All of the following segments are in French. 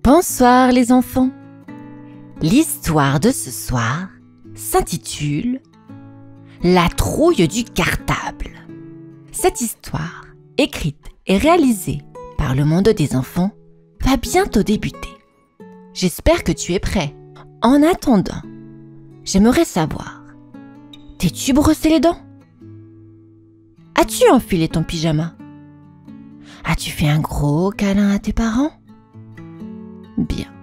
Bonsoir les enfants. L'histoire de ce soir s'intitule « La trouille du cartable ». Cette histoire, écrite et réalisée par le monde des enfants, va bientôt débuter. J'espère que tu es prêt. En attendant, j'aimerais savoir, t'es-tu brossé les dents? As-tu enfilé ton pyjama? As-tu fait un gros câlin à tes parents? Bien.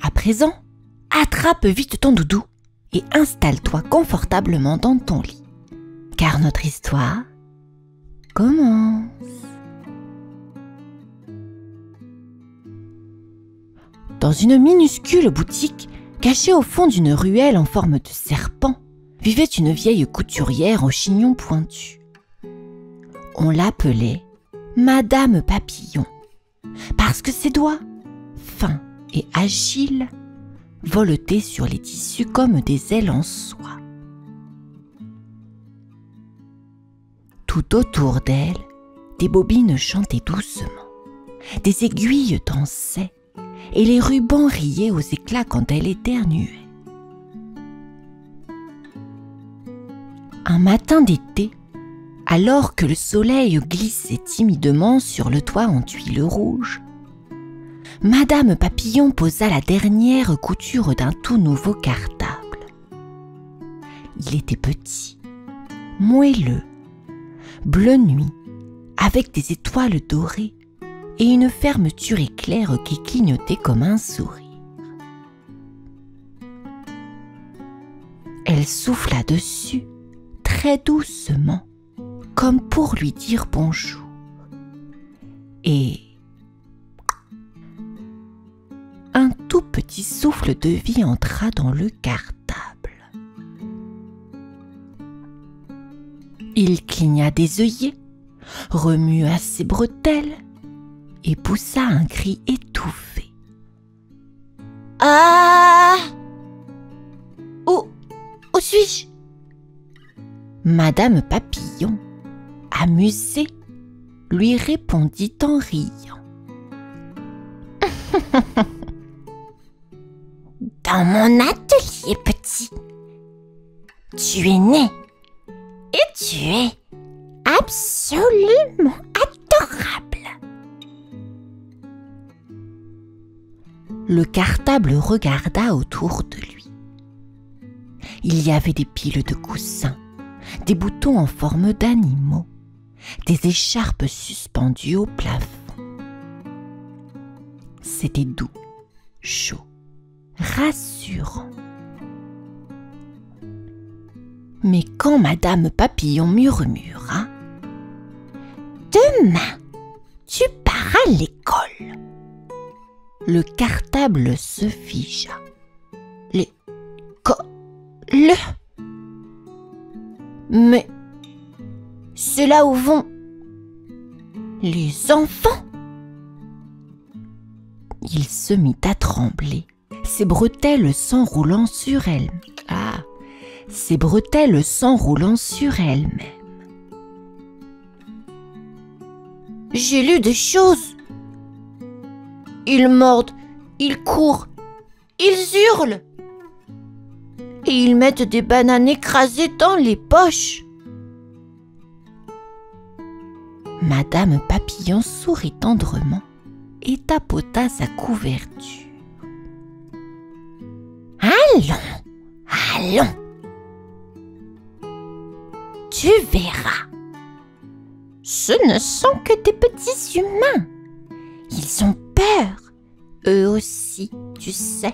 À présent, attrape vite ton doudou et installe-toi confortablement dans ton lit, car notre histoire commence. Dans une minuscule boutique, cachée au fond d'une ruelle en forme de serpent, vivait une vieille couturière au chignon pointu. On l'appelait Madame Papillon, parce que ses doigts, fins et agiles, voletaient sur les tissus comme des ailes en soie. Tout autour d'elle, des bobines chantaient doucement, des aiguilles dansaient et les rubans riaient aux éclats quand elle éternuait. Un matin d'été, alors que le soleil glissait timidement sur le toit en tuiles rouges, Madame Papillon posa la dernière couture d'un tout nouveau cartable. Il était petit, moelleux, bleu nuit, avec des étoiles dorées et une fermeture éclair qui clignotait comme un sourire. Elle souffla dessus très doucement, comme pour lui dire bonjour. Et un tout petit souffle de vie entra dans le cartable. Il cligna des œillets, remua ses bretelles et poussa un cri étouffé. « Ah! Où suis-je » Madame Papillon, amusée, lui répondit en riant. « Dans mon atelier, petit. Tu es né et tu es absolument adorable. » Le cartable regarda autour de lui. Il y avait des piles de coussins, des boutons en forme d'animaux, des écharpes suspendues au plafond. C'était doux, chaud, rassurant. Mais quand Madame Papillon murmura « Demain, tu pars à l'école », le cartable se figea. « L'école ? Mais c'est là où vont les enfants ?» Il se mit à trembler, ses bretelles s'enroulant sur elle. Ses bretelles s'enroulant sur elle-même. « J'ai lu des choses. Ils mordent, ils courent, ils hurlent. Et ils mettent des bananes écrasées dans les poches. » Madame Papillon sourit tendrement et tapota sa couverture. « Allons. Tu verras. Ce ne sont que des petits humains. Ils ont peur, eux aussi, tu sais. »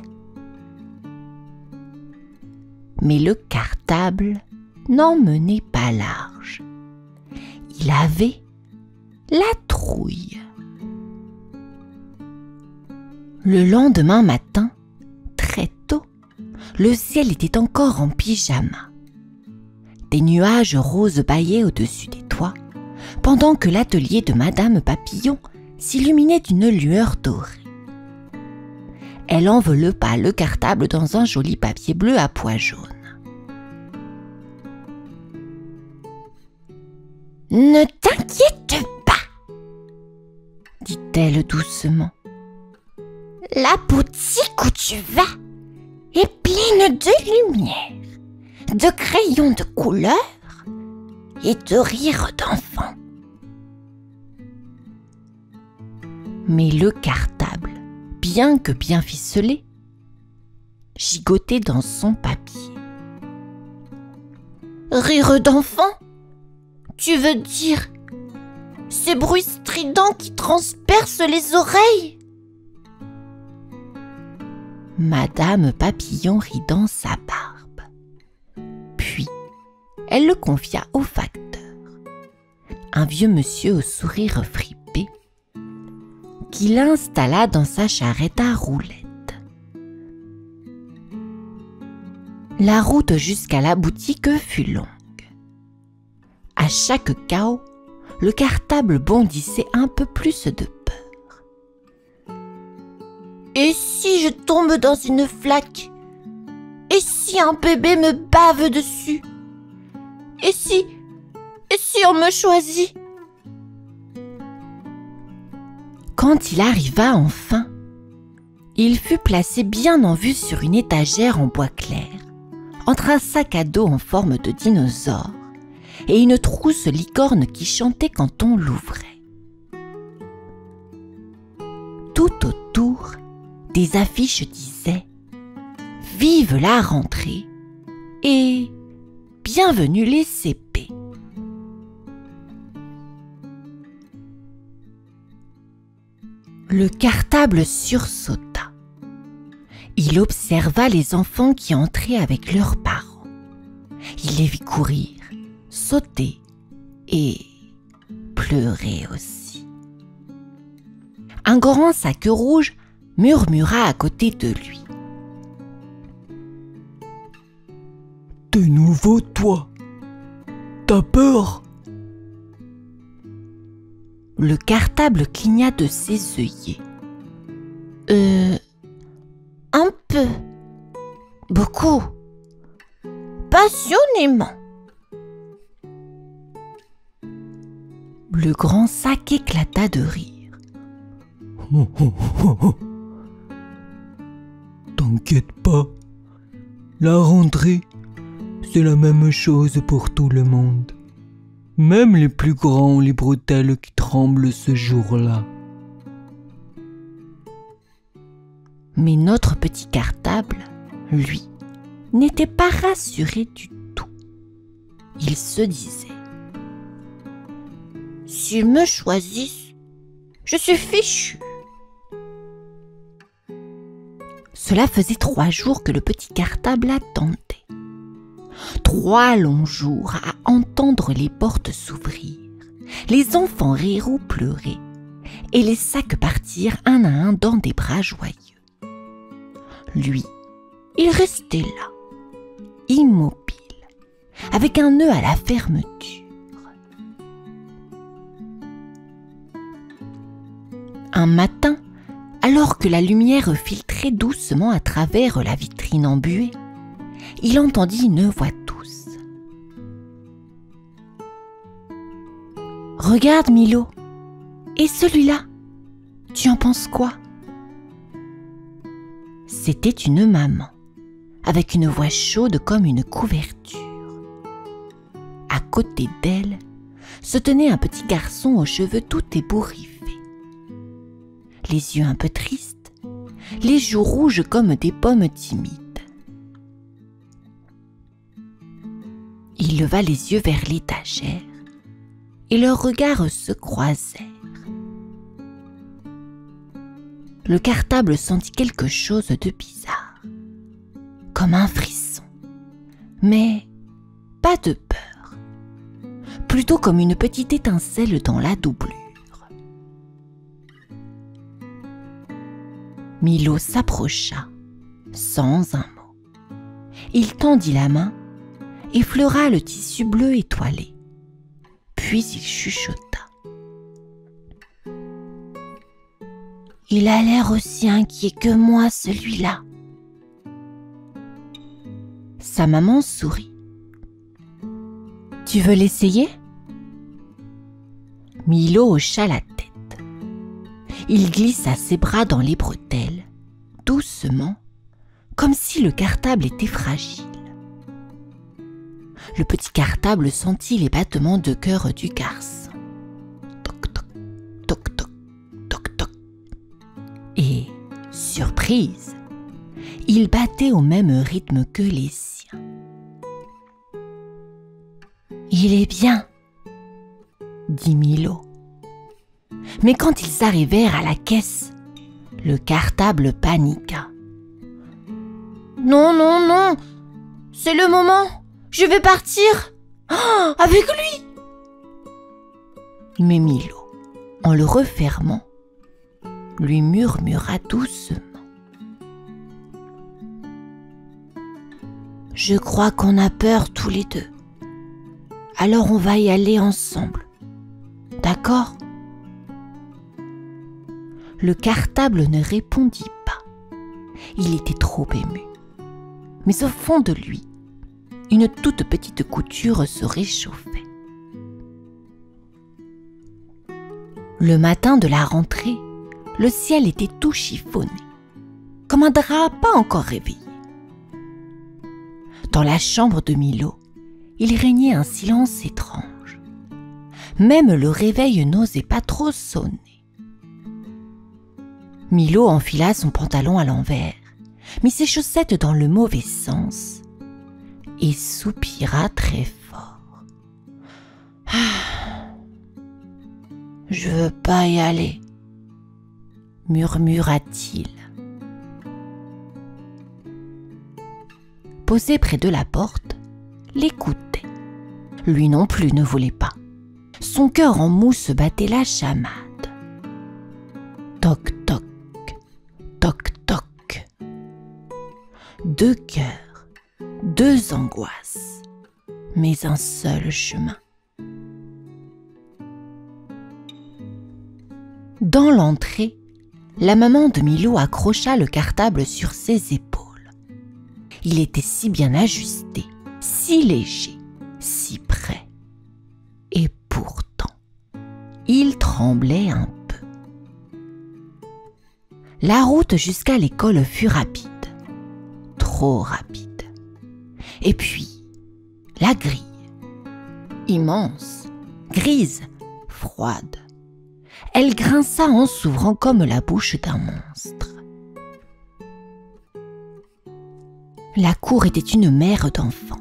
Mais le cartable n'en menait pas large. Il avait la trouille. Le lendemain matin, très tôt, le ciel était encore en pyjama. Des nuages roses bâillaient au-dessus des toits, pendant que l'atelier de Madame Papillon s'illuminait d'une lueur dorée. Elle enveloppa le cartable dans un joli papier bleu à pois jaunes. « Ne t'inquiète pas, dit-elle doucement. La boutique où tu vas est pleine de lumière, de crayons de couleur et de rires d'enfants. Mais le cartable, bien que bien ficelé, gigotait dans son papier. Rire d'enfant? Tu veux dire ces bruits stridents qui transpercent les oreilles? Madame Papillon rit dans sa barbe. Puis, elle le confia au facteur, un vieux monsieur au sourire fripé, qui l'installa dans sa charrette à roulettes. La route jusqu'à la boutique fut longue. À chaque chaos, le cartable bondissait un peu plus de peur. Et si je tombe dans une flaque? Et si un bébé me bave dessus? Et si on me choisit? Quand il arriva enfin, il fut placé bien en vue sur une étagère en bois clair, entre un sac à dos en forme de dinosaure et une trousse licorne qui chantait quand on l'ouvrait. Tout autour, des affiches disaient « Vive la rentrée !» et « Bienvenue les CP !» Le cartable sursauta. Il observa les enfants qui entraient avec leurs parents. Il les vit courir, sauter et pleurer aussi. Un grand sac rouge murmura à côté de lui. « T'es nouveau, toi? T'as peur ?» Le cartable cligna de ses œillets. Un peu. Beaucoup. Passionnément. Le grand sac éclata de rire. T'inquiète pas, la rentrée, c'est la même chose pour tout le monde. Même les plus grands ont les bretelles qui tremblent ce jour-là. Mais notre petit cartable, lui, n'était pas rassuré du tout. Il se disait « S'ils me choisissent, je suis fichu. » Cela faisait 3 jours que le petit cartable attendait. 3 longs jours à entendre les portes s'ouvrir, les enfants rire ou pleurer, et les sacs partir un à un dans des bras joyeux. Lui, il restait là, immobile, avec un nœud à la fermeture. Un matin, alors que la lumière filtrait doucement à travers la vitrine embuée, il entendit une voix douce. « Regarde, Milo, et celui-là, tu en penses quoi ?» C'était une maman, avec une voix chaude comme une couverture. À côté d'elle, se tenait un petit garçon aux cheveux tout ébouriffés. Les yeux un peu tristes, les joues rouges comme des pommes timides. Il leva les yeux vers l'étagère et leurs regards se croisèrent. Le cartable sentit quelque chose de bizarre, comme un frisson, mais pas de peur, plutôt comme une petite étincelle dans la doublure. Milo s'approcha, sans un mot. Il tendit la main, effleura le tissu bleu étoilé, puis il chuchota. Il a l'air aussi inquiet que moi, celui-là. Sa maman sourit. Tu veux l'essayer? Milo hocha la tête. Il glissa ses bras dans les bretelles le cartable était fragile. Le petit cartable sentit les battements de cœur du garçon. Toc toc, toc toc, toc toc. Et, surprise, il battait au même rythme que les siens. « Il est bien !» dit Milo. Mais quand ils arrivèrent à la caisse, le cartable paniqua. « Non, non, non, c'est le moment, je vais partir avec lui !» Mais Milo, en le refermant, lui murmura doucement. « Je crois qu'on a peur tous les deux. Alors on va y aller ensemble. D'accord ?» Le cartable ne répondit pas. Il était trop ému. Mais au fond de lui, une toute petite couture se réchauffait. Le matin de la rentrée, le ciel était tout chiffonné, comme un drap pas encore réveillé. Dans la chambre de Milo, il régnait un silence étrange. Même le réveil n'osait pas trop sonner. Milo enfila son pantalon à l'envers, mit ses chaussettes dans le mauvais sens et soupira très fort. « Je veux pas y aller, » murmura-t-il. Posé près de la porte, l'écoutait. Lui non plus ne voulait pas. Son cœur en mousse battait la chamade. Toc toc, toc toc. Deux cœurs, deux angoisses, mais un seul chemin. Dans l'entrée, la maman de Milo accrocha le cartable sur ses épaules. Il était si bien ajusté, si léger, si prêt. Et pourtant, il tremblait un peu. La route jusqu'à l'école fut rapide, trop rapide. Et puis, la grille, immense, grise, froide. Elle grinça en s'ouvrant comme la bouche d'un monstre. La cour était une mer d'enfants.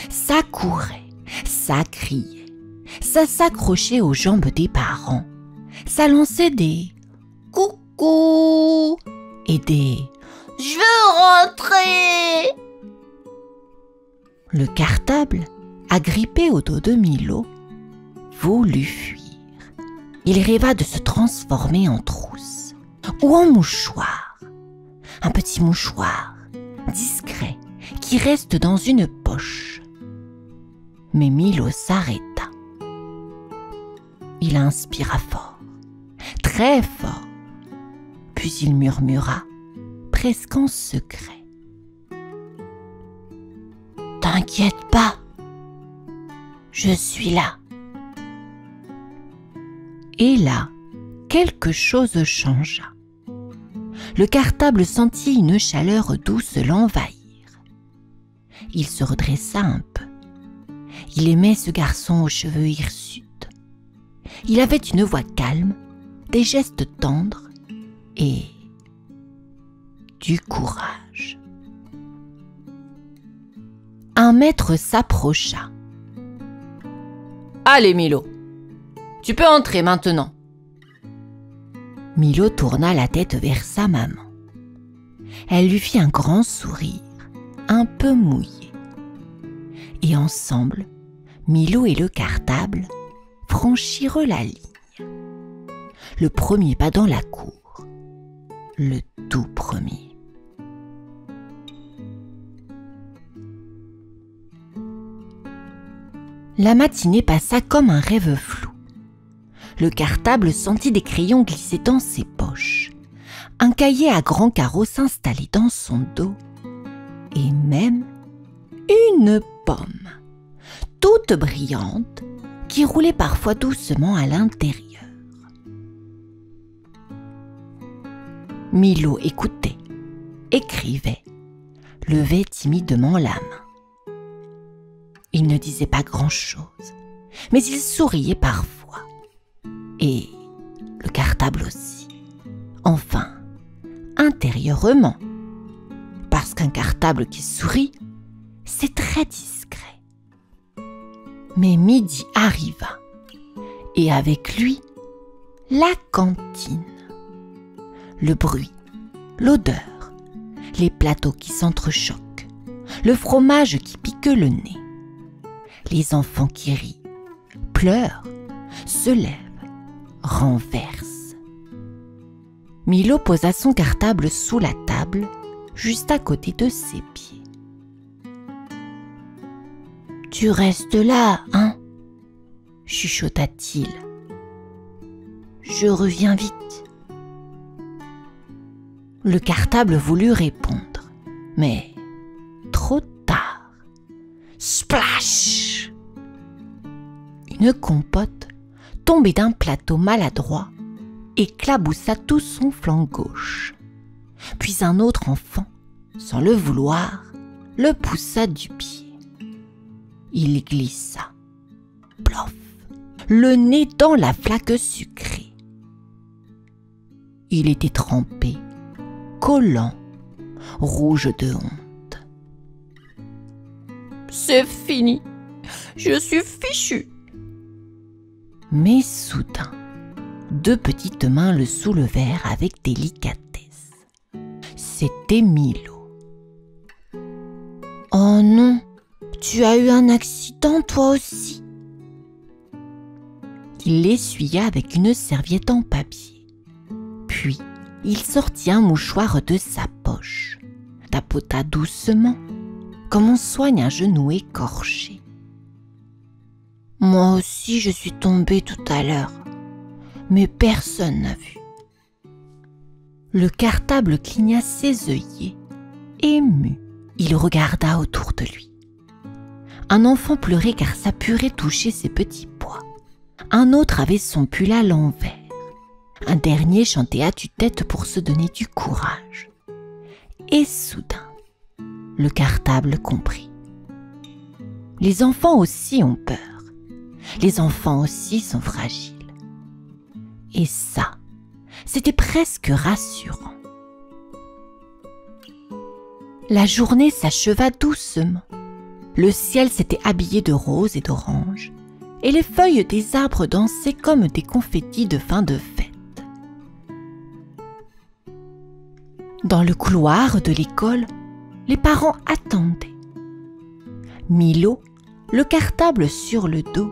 Ça courait, ça criait, ça s'accrochait aux jambes des parents, ça lançait des « coucou » et des « je veux rentrer ». Le cartable, agrippé au dos de Milo, voulut fuir. Il rêva de se transformer en trousse ou en mouchoir. Un petit mouchoir, discret, qui reste dans une poche. Mais Milo s'arrêta. Il inspira fort, très fort, puis il murmura, presque en secret. « T'inquiète pas, je suis là. » Et là, quelque chose changea. Le cartable sentit une chaleur douce l'envahir. Il se redressa un peu. Il aimait ce garçon aux cheveux hirsutes. Il avait une voix calme, des gestes tendres et du courage. Un maître s'approcha. « Allez, Milo, tu peux entrer maintenant. » Milo tourna la tête vers sa maman. Elle lui fit un grand sourire, un peu mouillé. Et ensemble, Milo et le cartable franchirent la ligne. Le premier pas dans la cour, le tout premier. La matinée passa comme un rêve flou. Le cartable sentit des crayons glisser dans ses poches, un cahier à grands carreaux s'installer dans son dos, et même une pomme, toute brillante, qui roulait parfois doucement à l'intérieur. Milo écoutait, écrivait, levait timidement la main. Il ne disait pas grand-chose, mais il souriait parfois. Et le cartable aussi. Enfin, intérieurement. Parce qu'un cartable qui sourit, c'est très discret. Mais midi arriva, et avec lui, la cantine. Le bruit, l'odeur, les plateaux qui s'entrechoquent, le fromage qui pique le nez, les enfants qui rient, pleurent, se lèvent, renversent. Milo posa son cartable sous la table, juste à côté de ses pieds. « Tu restes là, hein ?» chuchota-t-il. « Je reviens vite. » Le cartable voulut répondre, mais trop tard. Splash! Une compote, tombée d'un plateau maladroit, éclaboussa tout son flanc gauche. Puis un autre enfant, sans le vouloir, le poussa du pied. Il glissa, plof, le nez dans la flaque sucrée. Il était trempé, collant, rouge de honte. « C'est fini, je suis fichu !» Mais soudain, deux petites mains le soulevèrent avec délicatesse. C'était Milo. « Oh non, tu as eu un accident toi aussi !» Il l'essuya avec une serviette en papier. Puis, il sortit un mouchoir de sa poche, tapota doucement, comme on soigne un genou écorché. « Moi aussi je suis tombée tout à l'heure, mais personne n'a vu. » Le cartable cligna ses œillets, ému. Il regarda autour de lui. Un enfant pleurait car sa purée touchait ses petits pois. Un autre avait son pull à l'envers. Un dernier chantait à tue-tête pour se donner du courage. Et soudain, le cartable comprit. Les enfants aussi ont peur. Les enfants aussi sont fragiles. Et ça, c'était presque rassurant. La journée s'acheva doucement. Le ciel s'était habillé de rose et d'orange, et les feuilles des arbres dansaient comme des confettis de fin de fête. Dans le couloir de l'école, les parents attendaient. Milo, le cartable sur le dos,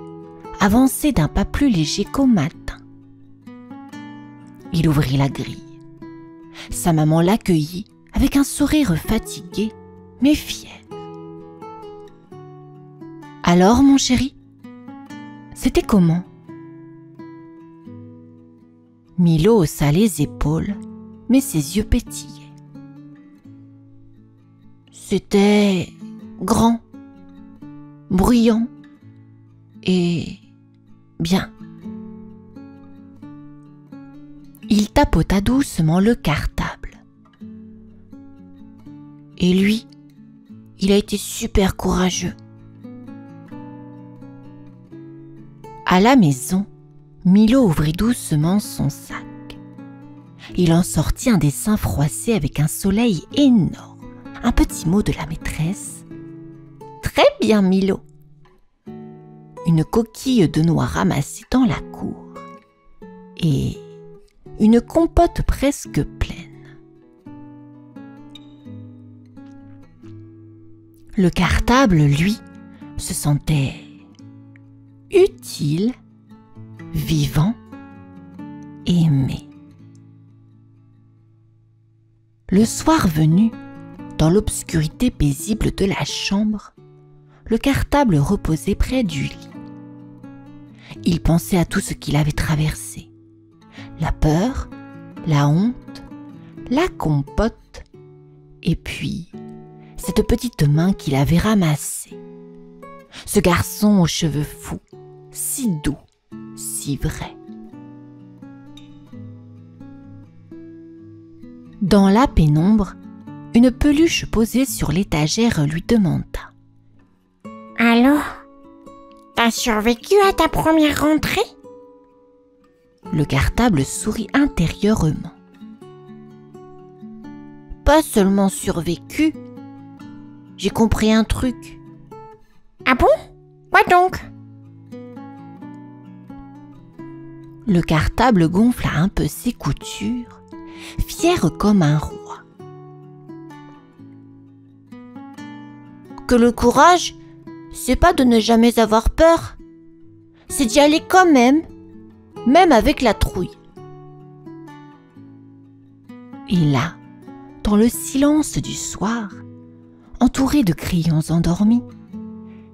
avançait d'un pas plus léger qu'au matin. Il ouvrit la grille. Sa maman l'accueillit avec un sourire fatigué, mais fier. « Alors, mon chéri, c'était comment ?» Milo haussa les épaules, mais ses yeux pétillaient. C'était grand, bruyant et bien. Il tapota doucement le cartable. Et lui, il a été super courageux. À la maison, Milo ouvrit doucement son sac. Il en sortit un dessin froissé avec un soleil énorme, un petit mot de la maîtresse. « Très bien, Milo !» Une coquille de noix ramassée dans la cour et une compote presque pleine. Le cartable, lui, se sentait utile, vivant, aimé. Le soir venu, dans l'obscurité paisible de la chambre, le cartable reposait près du lit. Il pensait à tout ce qu'il avait traversé. La peur, la honte, la compote, et puis cette petite main qu'il avait ramassée. Ce garçon aux cheveux fous, si doux, si vrai. Dans la pénombre, une peluche posée sur l'étagère lui demanda: Alors, t'as survécu à ta première rentrée? Le cartable sourit intérieurement. Pas seulement survécu, j'ai compris un truc. Ah bon? Quoi donc? Le cartable gonfla un peu ses coutures, fier comme un roi. Que le courage, c'est pas de ne jamais avoir peur, c'est d'y aller quand même avec la trouille. Et là, dans le silence du soir, entouré de crayons endormis,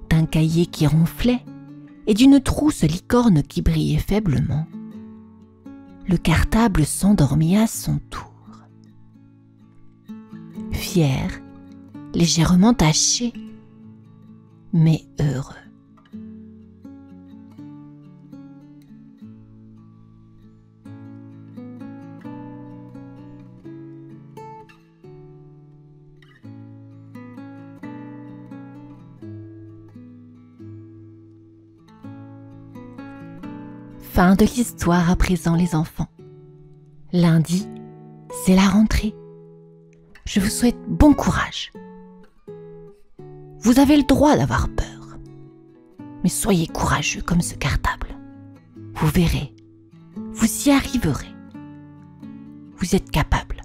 d'un cahier qui ronflait et d'une trousse licorne qui brillait faiblement, le cartable s'endormit à son tour. Fier, légèrement taché, mais heureux. Fin de l'histoire à présent, les enfants. Lundi, c'est la rentrée. Je vous souhaite bon courage. Vous avez le droit d'avoir peur, mais soyez courageux comme ce cartable. Vous verrez, vous y arriverez. Vous êtes capable.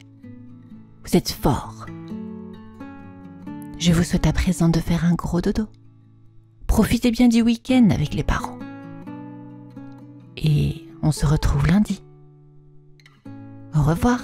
Vous êtes fort. Je vous souhaite à présent de faire un gros dodo. Profitez bien du week-end avec les parents. Et on se retrouve lundi. Au revoir.